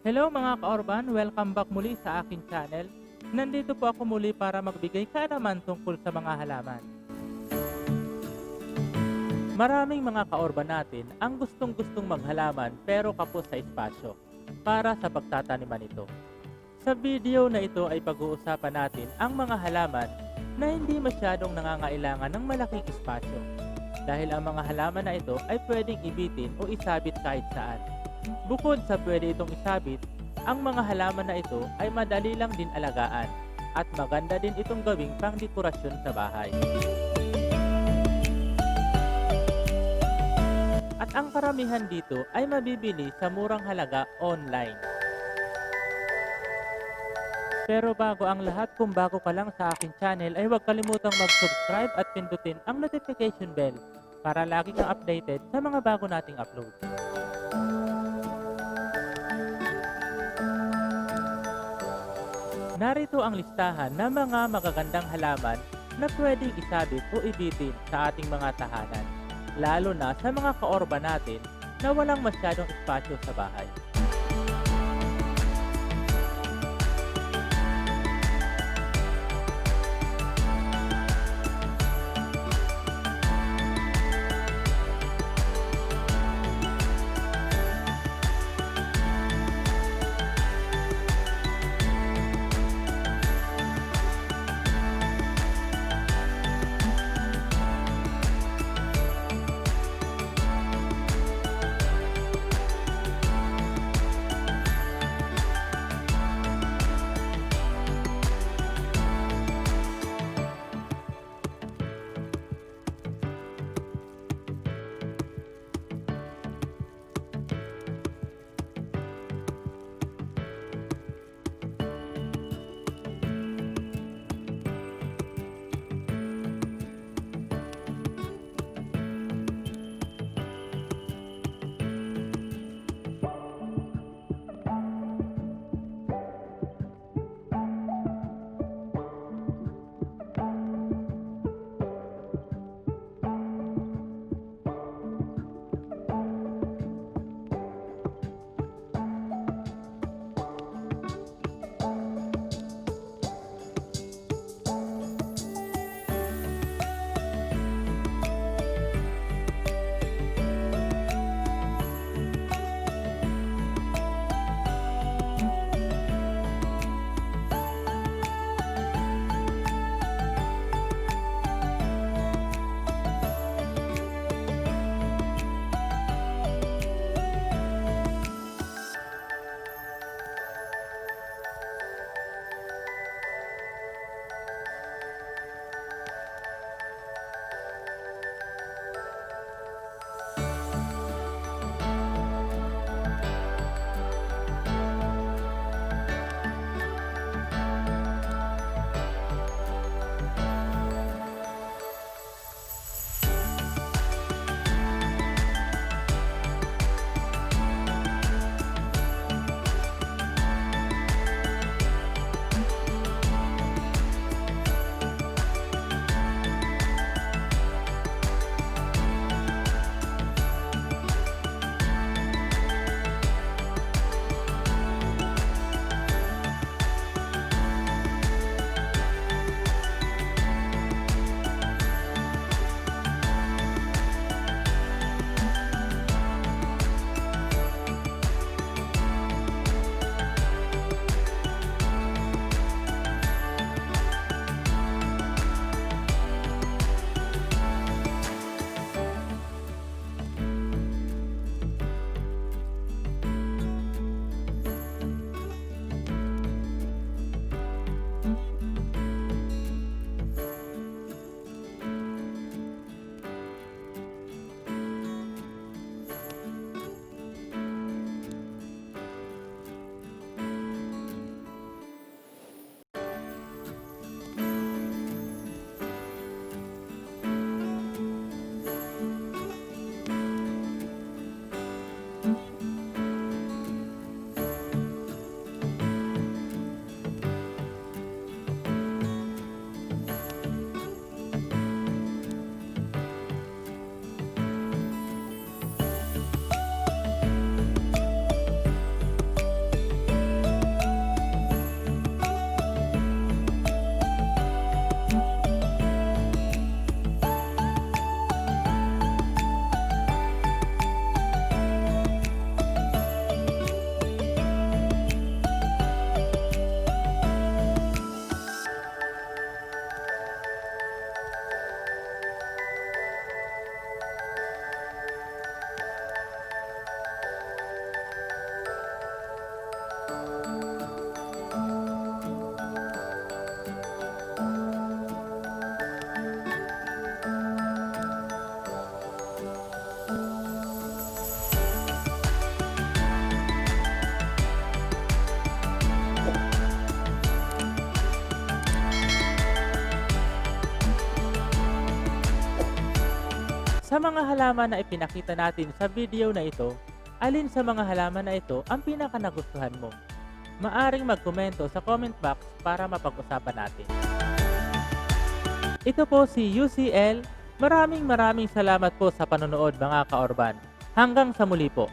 Hello mga kaorban, welcome back muli sa aking channel. Nandito po ako muli para magbigay kaalaman tungkol sa mga halaman. Maraming mga kaorban natin ang gustong-gustong maghalaman pero kapos sa espasyo para sa pagtataniman nito. Sa video na ito ay pag-uusapan natin ang mga halaman na hindi masyadong nangangailangan ng malaking espasyo dahil ang mga halaman na ito ay pwedeng ibitin o isabit kahit saan. Bukod sa pwede itong isabit, ang mga halaman na ito ay madali lang din alagaan at maganda din itong gawing pangdekorasyon sa bahay. At ang karamihan dito ay mabibili sa murang halaga online. Pero bago ang lahat, kung bago ka lang sa aking channel ay huwag kalimutang mag-subscribe at pindutin ang notification bell para lagi kang updated sa mga bago nating upload. Narito ang listahan ng mga magagandang halaman na pwedeng isabit o ibitin sa ating mga tahanan, lalo na sa mga kaorban natin na walang masyadong espasyo sa bahay. Sa mga halaman na ipinakita natin sa video na ito, alin sa mga halaman na ito ang pinaka nagustuhan mo? Maaring magkomento sa comment box para mapag-usapan natin. Ito po si UCL. Maraming salamat po sa panonood mga kaorban. Hanggang sa muli po.